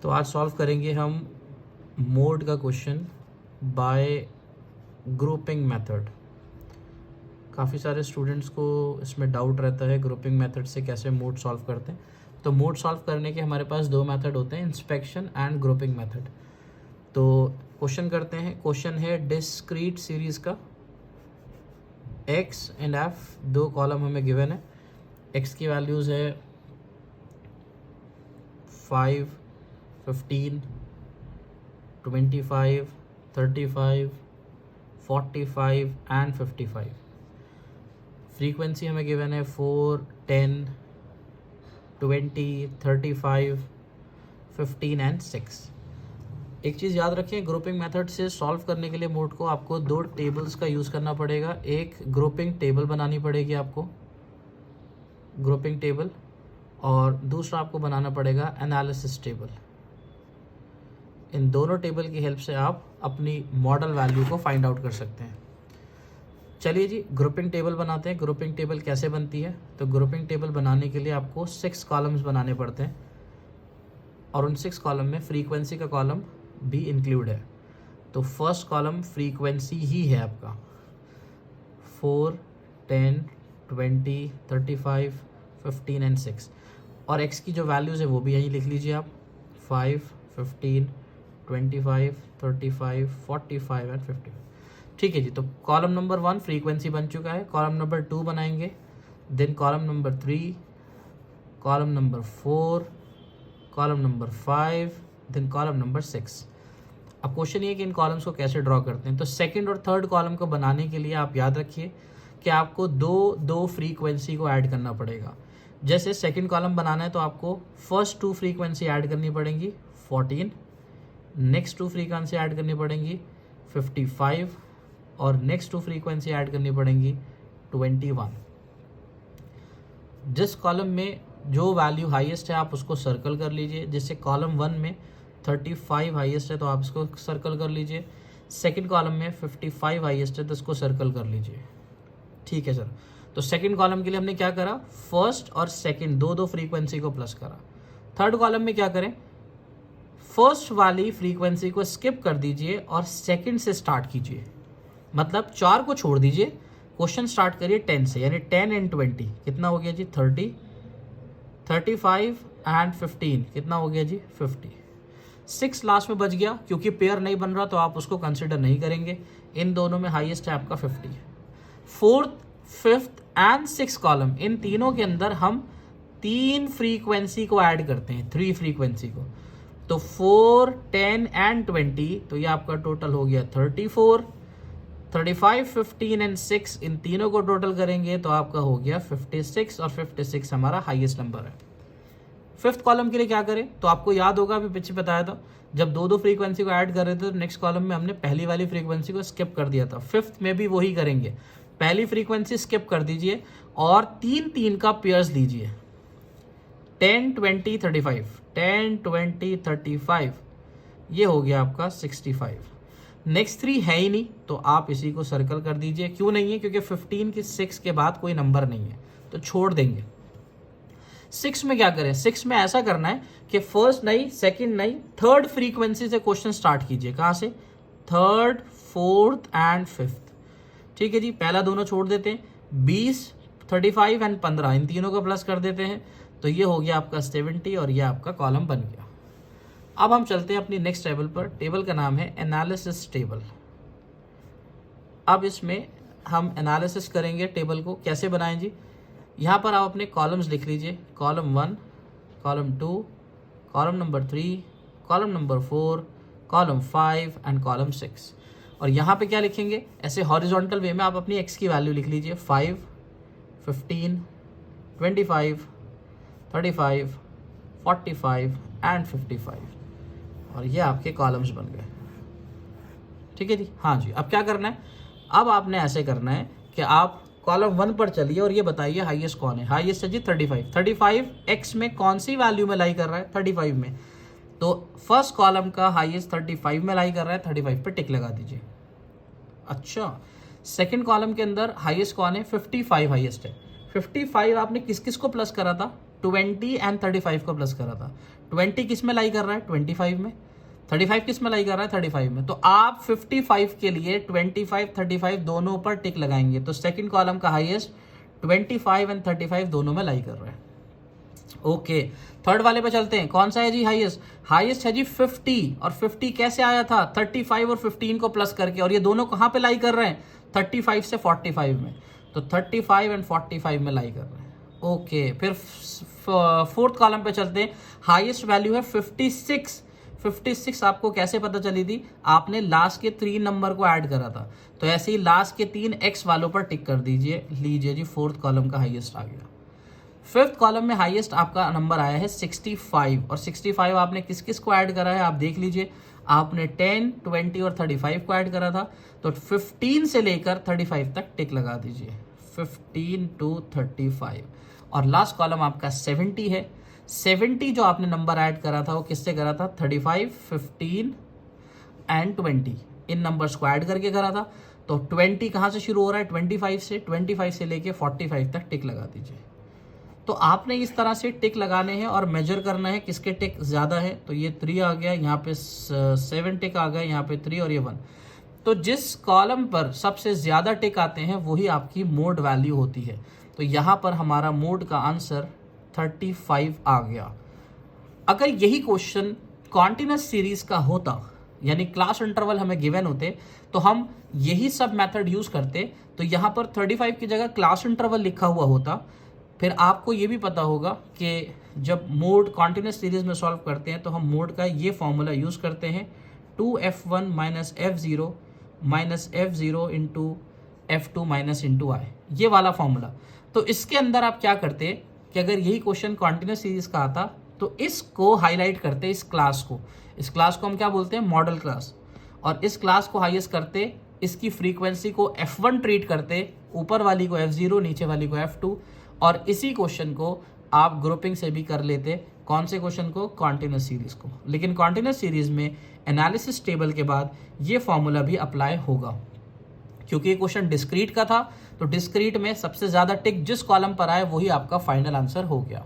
तो आज सॉल्व करेंगे हम मोड का क्वेश्चन बाय ग्रुपिंग मेथड। काफ़ी सारे स्टूडेंट्स को इसमें डाउट रहता है ग्रुपिंग मेथड से कैसे मोड सॉल्व करते हैं। तो मोड सॉल्व करने के हमारे पास दो मेथड होते हैं, इंस्पेक्शन एंड ग्रुपिंग मेथड। तो क्वेश्चन करते हैं। क्वेश्चन है डिस्क्रीट सीरीज का, एक्स एंड एफ दो कॉलम हमें गिवन है। एक्स की वैल्यूज़ है 5, 15, 25, 35, 45 एंड 55। फ्रीक्वेंसी हमें गिवन है 4, 10, 20, 35, 15 एंड 6। एक चीज़ याद रखें, ग्रुपिंग मेथड से सॉल्व करने के लिए मोड को आपको दो टेबल्स का यूज़ करना पड़ेगा। एक ग्रुपिंग टेबल बनानी पड़ेगी आपको, ग्रुपिंग टेबल, और दूसरा आपको बनाना पड़ेगा एनालिसिस टेबल। इन दोनों टेबल की हेल्प से आप अपनी मॉडल वैल्यू को फाइंड आउट कर सकते हैं। चलिए जी, ग्रुपिंग टेबल बनाते हैं। ग्रुपिंग टेबल कैसे बनती है? तो ग्रुपिंग टेबल बनाने के लिए आपको 6 कॉलम्स बनाने पड़ते हैं और उन 6 कॉलम में फ्रीक्वेंसी का कॉलम भी इंक्लूड है। तो फर्स्ट कॉलम फ्रीक्वेंसी ही है आपका, 4, 10, 20, 35, 15 एंड 6। और एक्स की जो वैल्यूज़ है वो भी यहीं लिख लीजिए आप, 5, 15, 25, 35, 45 एंड 50। ठीक है जी। तो कॉलम नंबर 1 फ्रीक्वेंसी बन चुका है। कॉलम नंबर 2 बनाएंगे, then column number 3, column number 4, column number 5, then column number 6। अब क्वेश्चन ये कि इन कॉलम्स को कैसे ड्रॉ करते हैं। तो सेकंड और थर्ड कॉलम को बनाने के लिए आप याद रखिए कि आपको दो फ्रीक्वेंसी को ऐड करना पड़ेगा। जैसे सेकंड कॉलम बनाना है तो आपको फर्स्ट 2 फ्रीक्वेंसी ऐड करनी पड़ेंगी, 14, नेक्स्ट 2 फ्रीक्वेंसी ऐड करनी पड़ेंगी, 55, और नेक्स्ट 2 फ्रीक्वेंसी ऐड करनी पड़ेंगी, 21। जिस कॉलम में जो वैल्यू हाईएस्ट है आप उसको सर्कल कर लीजिए। जैसे कॉलम 1 में 35 हाईएस्ट है तो आप इसको सर्कल कर लीजिए। सेकंड कॉलम में 55 हाईएस्ट है तो इसको सर्कल कर लीजिए। ठीक है सर। तो सेकंड कॉलम के लिए हमने क्या करा, फर्स्ट और सेकंड दो फ्रीक्वेंसी को प्लस करा। थर्ड कॉलम में क्या करें, फर्स्ट वाली फ्रीक्वेंसी को स्किप कर दीजिए और सेकंड से स्टार्ट कीजिए। मतलब 4 को छोड़ दीजिए, क्वेश्चन स्टार्ट करिए 10 से, यानी 10 एंड 20 कितना हो गया जी, 30, 35 एंड 15 कितना हो गया जी, 50। 6 लास्ट में बच गया, क्योंकि पेयर नहीं बन रहा तो आप उसको कंसिडर नहीं करेंगे। इन दोनों में हाईएस्ट है आपका 50। फोर्थ, फिफ्थ एंड 6 कॉलम, इन तीनों के अंदर हम 3 फ्रीक्वेंसी को ऐड करते हैं, 3 फ्रीक्वेंसी को। तो 4, 10 एंड 20, तो ये आपका टोटल हो गया 34। 35, 15 एंड 6, इन तीनों को टोटल करेंगे तो आपका हो गया 56, और 56 हमारा हाईएस्ट नंबर है। फिफ्थ कॉलम के लिए क्या करें, तो आपको याद होगा अभी पीछे बताया था, जब दो फ्रीक्वेंसी को ऐड कर रहे थे तो नेक्स्ट कॉलम में हमने पहली वाली फ्रीक्वेंसी को स्किप कर दिया था। फिफ्थ में भी वही करेंगे, पहली फ्रीक्वेंसी स्किप कर दीजिए और 3 का पेयर्स लीजिए, 10, 20, 35, 10, 20, 35, ये हो गया आपका 65। नेक्स्ट 3 है ही नहीं तो आप इसी को सर्कल कर दीजिए। क्यों नहीं है, क्योंकि 15 के 6 के बाद कोई नंबर नहीं है तो छोड़ देंगे। 6 में क्या करें, 6 में ऐसा करना है कि फर्स्ट नहीं, सेकंड नहीं, थर्ड फ्रीक्वेंसी से क्वेश्चन स्टार्ट कीजिए। कहाँ से, थर्ड, फोर्थ एंड फिफ्थ। ठीक है जी। पहला दोनों छोड़ देते हैं, 20, 35 एंड 15, इन तीनों को प्लस कर देते हैं तो ये हो गया आपका 70 और ये आपका कॉलम बन गया। अब हम चलते हैं अपनी नेक्स्ट टेबल पर। टेबल का नाम है एनालिसिस टेबल। अब इसमें हम एनालिसिस करेंगे टेबल को। कैसे बनाएं जी, यहाँ पर आप अपने कॉलम्स लिख लीजिए, column 1, column 2, column number 3, column number 4, column 5 and column 6। और यहाँ पे क्या लिखेंगे, ऐसे हॉरिजॉन्टल वे में आप अपनी एक्स की वैल्यू लिख लीजिए, 5, 15, 25, 35, 45 एंड 55, और ये आपके कॉलम्स बन गए। ठीक है जी। हाँ जी। अब क्या करना है, अब आपने ऐसे करना है कि आप कॉलम 1 पर चलिए और ये बताइए हाईएस्ट कौन है। हाईएस्ट है जी 35। 35 एक्स में कौन सी वैल्यू में लाई कर रहा है, 35 में। तो फर्स्ट कॉलम का हाईएस्ट 35 में लाई कर रहा है, 35 पे टिक लगा दीजिए। अच्छा, सेकंड कॉलम के अंदर हाईएस्ट कौन है, 55 हाईएस्ट है। 55 आपने किस किस को प्लस करा था, 20 एंड 35 को प्लस करा था। 20 किस में लाई कर रहा है, 25 में। 35 किस में लाई कर रहा है, 35 में। तो आप 55 के लिए 25 35 दोनों ऊपर टिक लगाएंगे, तो सेकंड कॉलम का हाईएस्ट 25 एंड 35 दोनों में लाई कर रहा है। ओके, थर्ड वाले पे चलते हैं। कौन सा है जी हाईएस्ट? हाईएस्ट है जी 50। और 50 कैसे आया था, 35 और 15 को प्लस करके, और ये दोनों कहां पे लाई कर रहे हैं, 35 से 45 में। तो 35 एंड 45 में लाई कर रहे हैं। ओके, फिर फोर्थ कॉलम पे चलते हैं। हाईएस्ट वैल्यू है 56। 56 आपको कैसे पता चली थी, आपने लास्ट के 3 नंबर को ऐड करा था। तो ऐसे ही लास्ट के 3 एक्स वालों पर टिक कर दीजिए। लीजिए जी, फोर्थ कॉलम का हाईएस्ट आ गया। फिफ्थ कॉलम में हाईएस्ट आपका नंबर आया है 65। और 65 आपने किस किस को ऐड करा है, आप देख लीजिए। आपने 10, 20 और 35 को ऐड करा था। तो 15 से लेकर 35 तक टिक लगा दीजिए, 15 to 35। और लास्ट कॉलम आपका 70 है। 70 जो आपने नंबर ऐड करा था वो किससे करा था, 35, 15 एंड 20 इन नंबर्स को ऐड करके करा था। तो 20 कहाँ से शुरू हो रहा है, 25 से लेके 45 तक टिक लगा दीजिए। तो आपने इस तरह से टिक लगाने हैं और मेजर करना है किसके टिक ज़्यादा है। तो ये 3 आ गया, यहाँ पे 7 टिक आ गया, यहाँ पे 3 और ये 1। तो जिस कॉलम पर सबसे ज़्यादा टिक आते हैं वही आपकी मोड वैल्यू होती है। तो यहाँ पर हमारा मोड का आंसर 35 आ गया। अगर यही क्वेश्चन कॉन्टिन्यूस सीरीज का होता, यानी क्लास इंटरवल हमें गिवन होते, तो हम यही सब मेथड यूज़ करते। तो यहाँ पर 35 की जगह क्लास इंटरवल लिखा हुआ होता। फिर आपको ये भी पता होगा कि जब मोड कॉन्टिन्यूस सीरीज में सॉल्व करते हैं तो हम मोड का ये फॉर्मूला यूज़ करते हैं, 2f1 minus f0 into f2 minus into I, ये वाला फॉर्मूला। तो इसके अंदर आप क्या करते कि अगर यही क्वेश्चन कॉन्टिन्यूस सीरीज का आता तो इसको हाईलाइट करते, इस क्लास को हम क्या बोलते हैं, मॉडल क्लास। और इस क्लास को हाईएस्ट करते, इसकी फ्रीक्वेंसी को f1 ट्रीट करते, ऊपर वाली को f0, नीचे वाली को f2। और इसी क्वेश्चन को आप ग्रुपिंग से भी कर लेते, कौन से क्वेश्चन को, कॉन्टिन्यूस सीरीज को। लेकिन कॉन्टिन्यूस सीरीज में एनालिसिस टेबल के बाद ये फॉर्मूला भी अप्लाई होगा, क्योंकि ये क्वेश्चन डिस्क्रीट का था। तो डिस्क्रीट में सबसे ज़्यादा टिक जिस कॉलम पर आए वही आपका फाइनल आंसर हो गया।